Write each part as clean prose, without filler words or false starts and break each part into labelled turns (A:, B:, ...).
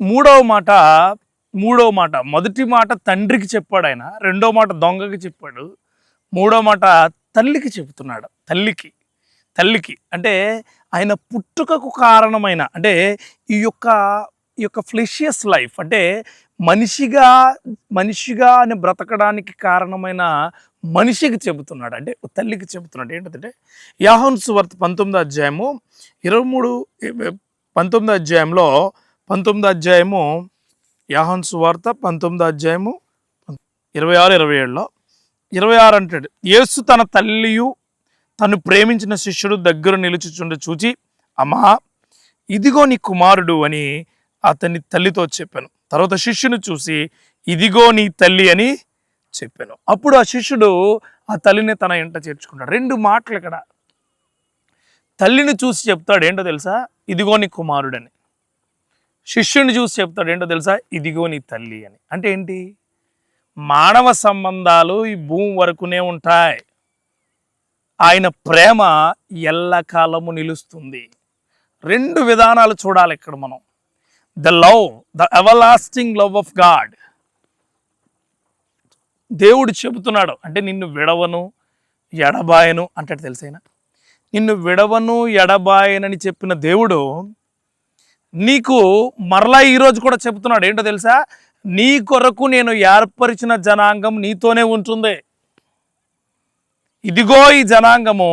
A: మూడవ మాట మొదటి మాట తండ్రికి చెప్పాడు ఆయన, రెండో మాట దొంగకి చెప్పాడు, మూడో మాట తల్లికి చెబుతున్నాడు. తల్లికి అంటే ఆయన పుట్టుకకు కారణమైన, అంటే ఈ యొక్క ఫ్లెషియస్ లైఫ్, అంటే మనిషిగా అని బ్రతకడానికి కారణమైన మనిషికి చెబుతున్నాడు, అంటే తల్లికి చెబుతున్నాడు. ఏంటంటే యోహాను సువార్త 19వ అధ్యాయము 19వ అధ్యాయము యోహాను సువార్త 19వ అధ్యాయము 26-27లో 26 అంటాడు, యేసు తన తల్లియు తను ప్రేమించిన శిష్యుడు దగ్గర నిలుచుచుండ చూచి, అమ్మా ఇదిగో నీ కుమారుడు అని అతని తల్లితో చెప్పాను. తర్వాత శిష్యుని చూసి, ఇదిగో నీ తల్లి అని చెప్పాను. అప్పుడు ఆ శిష్యుడు ఆ తల్లిని తన ఇంట చేర్చుకుంటాడు. 2 మాటలు ఇక్కడ. తల్లిని చూసి చెప్తాడు ఏంటో తెలుసా, ఇదిగో నీ కుమారుడని. శిష్యుని చూసి చెప్తాడు ఏంటో తెలుసా, ఇదిగో నీ తల్లి అని. అంటే ఏంటి? మానవ సంబంధాలు ఈ భూమి వరకునే ఉంటాయి, ఆయన ప్రేమ ఎల్లకాలము నిలుస్తుంది. 2 విధానాలు చూడాలి ఇక్కడ మనం. The everlasting love of God. దేవుడు చెబుతున్నాడు, అంటే నిన్ను విడవను ఎడబాయను అంటాడు. తెలుసైనా నిన్ను విడవను ఎడబాయనని చెప్పిన దేవుడు నీకు మరలా ఈరోజు కూడా చెబుతున్నాడు. ఏంటో తెలుసా, నీ కొరకు నేను ఏర్పరిచిన జనాంగం నీతోనే ఉంటుంది. ఇదిగో ఈ జనాంగము,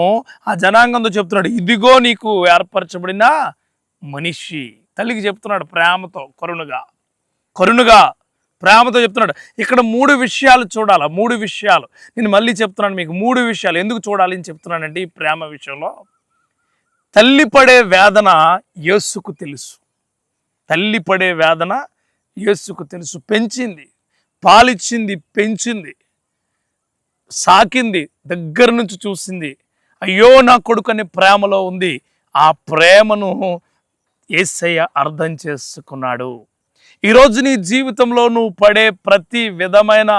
A: ఆ జనాంగంతో చెప్తున్నాడు, ఇదిగో నీకు ఏర్పరచబడిన మనిషి. తల్లికి చెప్తున్నాడు ప్రేమతో, కరుణగా ప్రేమతో చెప్తున్నాడు. ఇక్కడ 3 విషయాలు చూడాలి. 3 విషయాలు నేను మళ్ళీ చెప్తున్నాను మీకు. 3 విషయాలు ఎందుకు చూడాలి అని చెప్తున్నానంటే, ఈ ప్రేమ విషయంలో తల్లి పడే వేదన యేసుకు తెలుసు. తల్లి పడే వేదన యేసుకు తెలుసు. పెంచింది, పాలిచ్చింది, పెంచింది, సాకింది, దగ్గర నుంచి చూసింది. అయ్యో నా కొడుకు అనే ప్రేమలో ఉంది. ఆ ప్రేమను యేసయ్య అర్థం చేసుకున్నాడు. ఈరోజు నీ జీవితంలో నువ్వు పడే ప్రతి విధమైన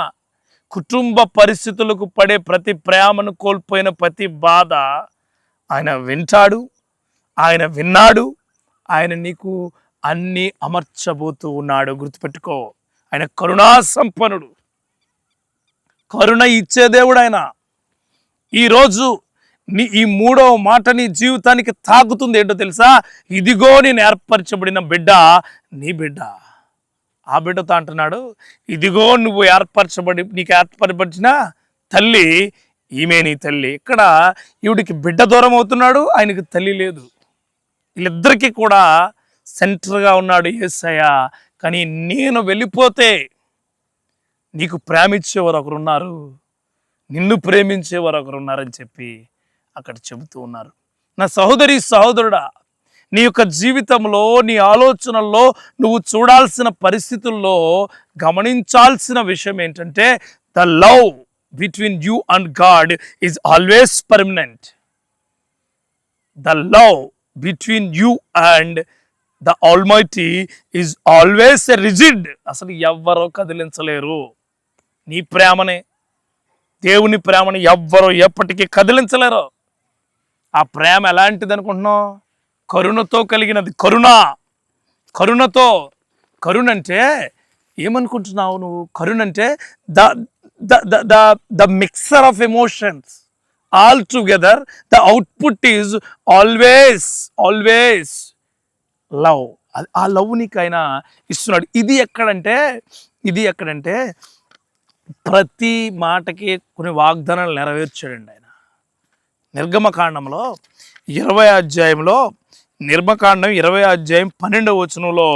A: కుటుంబ పరిస్థితులకు పడే ప్రతి ప్రేమను కోల్పోయిన ప్రతి బాధ ఆయన వింటాడు, ఆయన విన్నాడు, ఆయన నీకు అన్నీ అమర్చబోతూ ఉన్నాడు. గుర్తుపెట్టుకో, ఆయన కరుణా సంపన్నుడు, కరుణ ఇచ్చే దేవుడు ఆయన. ఈరోజు ఈ 3వ మాట నీ జీవితానికి తాకుతుంది. ఏంటో తెలుసా, ఇదిగో నేను ఏర్పరచబడిన బిడ్డ నీ బిడ్డ. ఆ బిడ్డతో అంటున్నాడు, ఇదిగో నువ్వు నీకు ఏర్పరచబడిన తల్లి, ఈమె నీ తల్లి. ఇక్కడ ఈవిడికి బిడ్డ దూరం అవుతున్నాడు, ఆయనకి తల్లి లేదు. వీళ్ళిద్దరికీ కూడా సెంటర్గా ఉన్నాడు యేసయ్య. కానీ నేను వెళ్ళిపోతే నీకు ప్రేమించేవారు ఒకరున్నారు, నిన్ను ప్రేమించేవారు ఒకరున్నారని చెప్పి అక్కడ చెబుతూ ఉన్నారు. నా సహోదరుడా, నీ యొక్క జీవితంలో, నీ ఆలోచనల్లో నువ్వు చూడాల్సిన పరిస్థితుల్లో గమనించాల్సిన విషయం ఏంటంటే, the love between you and God is always permanent. The love between you and the almighty is always rigid. అసలు ఎవ్వరూ కదిలించలేరు నీ ప్రేమనే, దేవుని ప్రేమని ఎవ్వరూ ఎప్పటికీ కదిలించలేరు. ఆ ప్రేమ ఎలాంటిది అనుకుంటున్నావు? కరుణతో కలిగినది. కరుణ అంటే ఏమనుకుంటున్నావు నువ్వు? కరుణ అంటే the mixer of emotions all together. The output is always love. ఆ లవ్ నీకు ఆయన ఇస్తున్నాడు. ఇది ఎక్కడంటే ప్రతి మాటకి కొన్ని వాగ్దానాలు నెరవేర్చాడండి ఆయన. నిర్గమకాండంలో 20వ అధ్యాయంలో, నిర్గమకాండం 20వ అధ్యాయం 12వ వచనంలో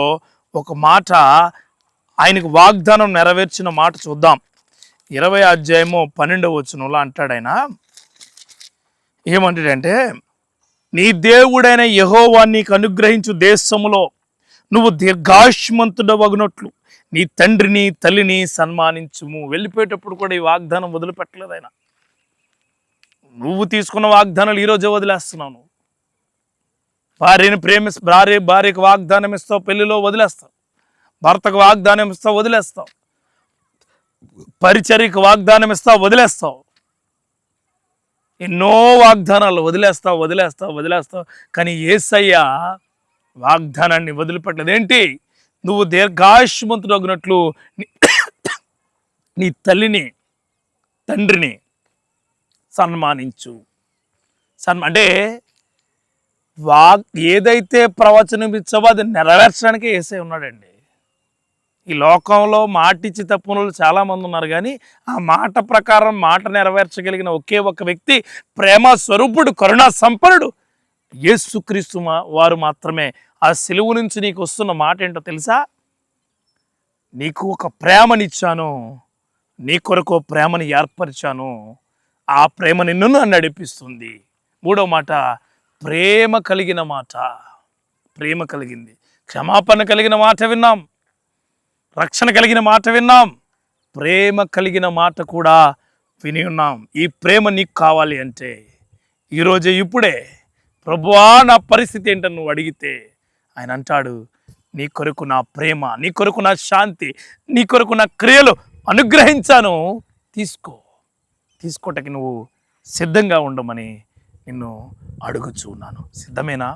A: ఒక మాట, ఆయనకు వాగ్దానం నెరవేర్చిన మాట చూద్దాం. 20వ అధ్యాయము 12వ వచనంలో అంటాడు ఆయన, ఏమంటాడంటే, నీ దేవుడైన యెహోవా నీకు అనుగ్రహించు దేశములో నువ్వు దీర్ఘాయుష్మంతుడవగునట్లు నీ తండ్రిని తల్లిని సన్మానించుము. వెళ్ళిపోయేటప్పుడు కూడా ఈ వాగ్దానం వదిలిపెట్టలేదు ఆయన. నువ్వు తీసుకున్న వాగ్దానాలు ఈరోజే వదిలేస్తున్నావు. భార్యకు వాగ్దానం ఇస్తావు, పెళ్లిలో వదిలేస్తావు. భర్తకు వాగ్దానం ఇస్తావు, వదిలేస్తావు. పరిచర్యకు వాగ్దానం ఇస్తావు, వదిలేస్తావు. ఎన్నో వాగ్దానాలు వదిలేస్తావు. కానీ యేసయ్య వాగ్దానాన్ని వదిలిపెట్టలేదు. ఏంటి? నువ్వు దీర్ఘాయుష్మంతుడగినట్లు నీ తల్లిని తండ్రిని సన్మానించు. అంటే ఏదైతే ప్రవచనం ఇచ్చావో అది నెరవేర్చడానికే యేసే ఉన్నాడండి. ఈ లోకంలో మాటిచ్చి తప్పున వాళ్ళు చాలామంది ఉన్నారు, కానీ ఆ మాట ప్రకారం మాట నెరవేర్చగలిగిన ఒకే ఒక వ్యక్తి, ప్రేమ స్వరూపుడు, కరుణా సంపన్నుడు యేసుక్రీస్తు వారు మాత్రమే. ఆ సిలువ నుంచి నీకు వస్తున్న మాట ఏంటో తెలుసా? నీకు ఒక ప్రేమనిచ్చాను, నీ కొరకు ప్రేమని ఏర్పరిచాను, ఆ ప్రేమ నిన్ను నడిపిస్తుంది. మూడో మాట ప్రేమ కలిగిన మాట. ప్రేమ కలిగింది, క్షమాపణ కలిగిన మాట విన్నాం, రక్షణ కలిగిన మాట విన్నాం, ప్రేమ కలిగిన మాట కూడా విని ఉన్నాం. ఈ ప్రేమ నీకు కావాలి అంటే ఈరోజే ఇప్పుడే ప్రభువా నా పరిస్థితి ఏంటని నువ్వు అడిగితే ఆయన అంటాడు, నీ కొరకు నా ప్రేమ, నీ కొరకు నా శాంతి, నీ కొరకు నా క్రియలు అనుగ్రహించాను, తీసుకోవటానికి నువ్వు సిద్ధంగా ఉండమని నిన్ను అడుగుచూ ఉన్నాను. సిద్ధమేనా?